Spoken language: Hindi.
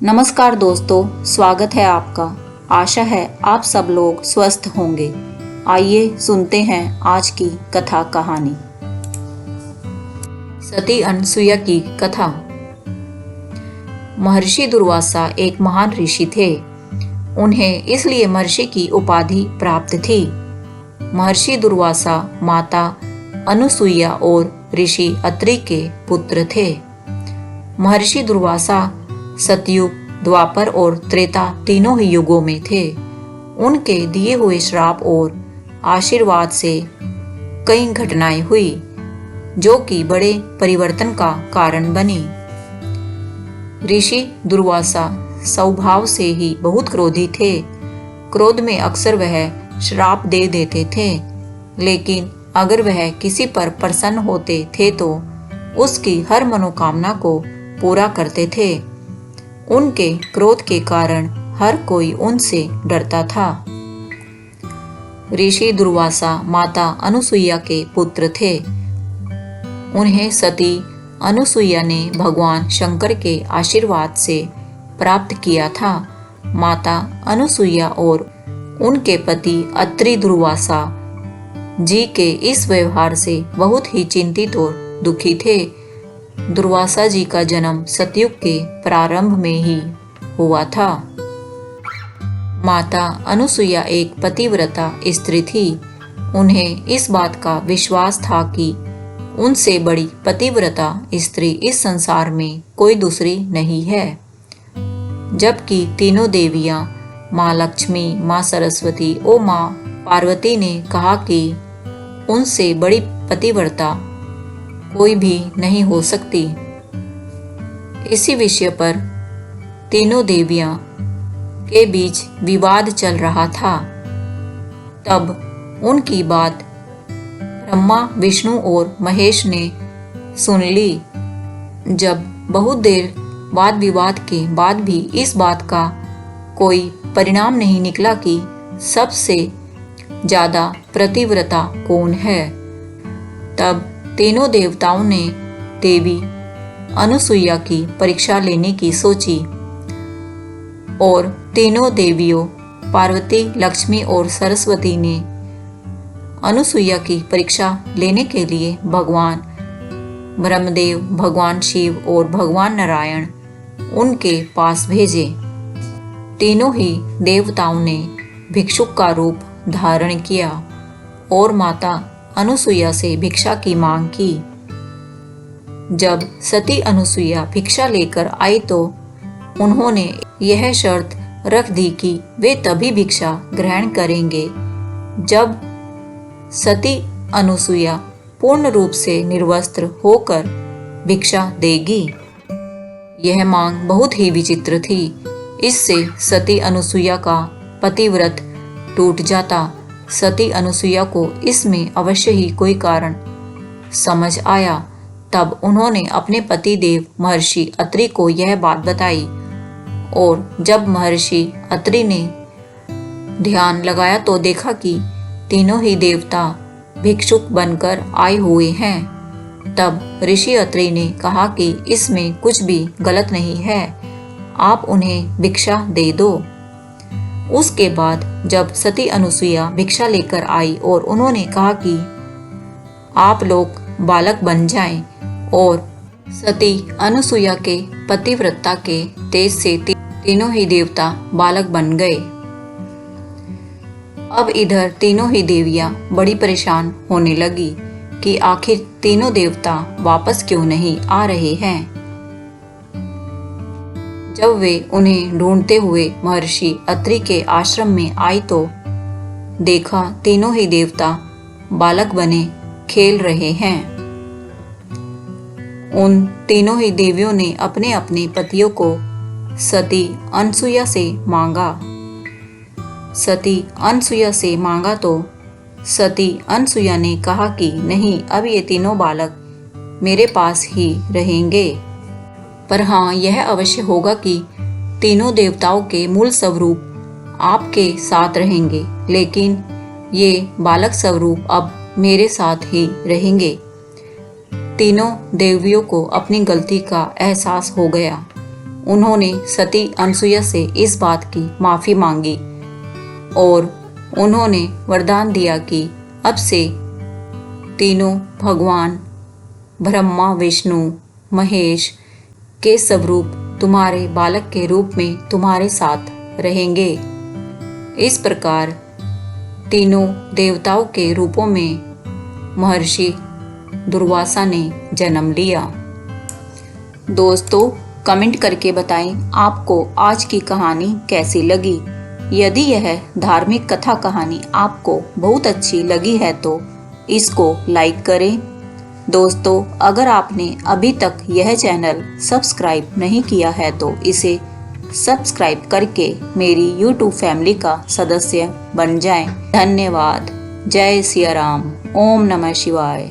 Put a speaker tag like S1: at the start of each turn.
S1: नमस्कार दोस्तों, स्वागत है आपका। आशा है आप सब लोग स्वस्थ होंगे। आइए सुनते हैं आज की कथा कहानी। सती अनसुया की कथा। महर्षि दुर्वासा एक महान ऋषि थे। उन्हें इसलिए महर्षि की उपाधि प्राप्त थी। महर्षि दुर्वासा माता अनुसुईया और ऋषि अत्रि के पुत्र थे। महर्षि दुर्वासा सतयुग, द्वापर और त्रेता तीनों ही युगों में थे। उनके दिए हुए श्राप और आशीर्वाद से कई घटनाएं हुई जो कि बड़े परिवर्तन का कारण बनी। ऋषि दुर्वासा स्वभाव से ही बहुत क्रोधी थे। क्रोध में अक्सर वह श्राप दे देते थे, लेकिन अगर वह किसी पर प्रसन्न होते थे तो उसकी हर मनोकामना को पूरा करते थे। उनके क्रोध के कारण हर कोई उनसे डरता था। ऋषि दुर्वासा माता अनुसुईया के पुत्र थे। उन्हें सती अनुसुईया ने भगवान शंकर के आशीर्वाद से प्राप्त किया था। माता अनुसुईया और उनके पति अत्रि दुर्वासा जी के इस व्यवहार से बहुत ही चिंतित और दुखी थे। दुर्वासा जी का जन्म सतयुग के प्रारंभ में ही हुआ था। माता अनुसुईया एक पतिव्रता स्त्री थी। उन्हें इस बात का विश्वास था कि उनसे बड़ी पतिव्रता स्त्री इस संसार में कोई दूसरी नहीं है। जबकि तीनों देवियां माँ लक्ष्मी, माँ सरस्वती और माँ पार्वती ने कहा कि उनसे बड़ी पतिव्रता कोई भी नहीं हो सकती। इसी विषय पर तीनों देवियां के बीच विवाद चल रहा था। तब उनकी बात ब्रह्मा, विष्णु और महेश ने सुन ली। जब बहुत देर वाद विवाद के बाद भी इस बात का कोई परिणाम नहीं निकला कि सबसे ज्यादा पतिव्रता कौन है, तब तीनों देवताओं ने देवी अनुसुईया की परीक्षा लेने की सोची और तीनों देवियों पार्वती, लक्ष्मी और सरस्वती ने अनुसुईया की परीक्षा लेने के लिए भगवान ब्रह्मदेव, भगवान शिव और भगवान नारायण उनके पास भेजे। तीनों ही देवताओं ने भिक्षुक का रूप धारण किया और माता अनुसुईया से भिक्षा की मांग की। जब सती अनुसुईया भिक्षा लेकर आई तो उन्होंने यह शर्त रख दी कि वे तभी भिक्षा ग्रहण करेंगे जब सती अनुसुईया पूर्ण रूप से निर्वस्त्र होकर भिक्षा देगी। यह मांग बहुत ही विचित्र थी। इससे सती अनुसुईया का पतिव्रत टूट जाता। सती अनुसुईया को इसमें अवश्य ही कोई कारण समझ आया। तब उन्होंने अपने पति देव महर्षि अत्रि को यह बात बताई और जब महर्षि अत्रि ने ध्यान लगाया तो देखा कि तीनों ही देवता भिक्षुक बनकर आए हुए हैं। तब ऋषि अत्रि ने कहा कि इसमें कुछ भी गलत नहीं है, आप उन्हें भिक्षा दे दो। उसके बाद जब सती अनुसुईया भिक्षा लेकर आई और उन्होंने कहा कि आप लोग बालक बन जाएं, और सती अनुसुईया के पतिव्रता के तेज से तीनों ही देवता बालक बन गए। अब इधर तीनों ही देवियां बड़ी परेशान होने लगी कि आखिर तीनों देवता वापस क्यों नहीं आ रहे हैं। जब वे उन्हें ढूंढते हुए महर्षि अत्रि के आश्रम में आई तो देखा तीनों ही देवता बालक बने खेल रहे हैं। उन तीनों ही देवियों ने अपने अपने पतियों को सती अनुसुईया से मांगा। सती अनुसुईया से मांगा तो सती अनुसुईया ने कहा कि नहीं, अब ये तीनों बालक मेरे पास ही रहेंगे। पर हाँ, यह अवश्य होगा कि तीनों देवताओं के मूल स्वरूप आपके साथ रहेंगे, लेकिन ये बालक स्वरूप अब मेरे साथ ही रहेंगे। तीनों देवियों को अपनी गलती का एहसास हो गया। उन्होंने सती अनसुया से इस बात की माफ़ी मांगी और उन्होंने वरदान दिया कि अब से तीनों भगवान ब्रह्मा, विष्णु, महेश के स्वरूप तुम्हारे बालक के रूप में तुम्हारे साथ रहेंगे। इस प्रकार तीनों देवताओं के रूपों में महर्षि दुर्वासा ने जन्म लिया। दोस्तों, कमेंट करके बताएं आपको आज की कहानी कैसी लगी। यदि यह धार्मिक कथा कहानी आपको बहुत अच्छी लगी है तो इसको लाइक करें। दोस्तों, अगर आपने अभी तक यह चैनल सब्सक्राइब नहीं किया है तो इसे सब्सक्राइब करके मेरी YouTube फैमिली का सदस्य बन जाएं। धन्यवाद। जय सिया राम। ओम नमः शिवाय।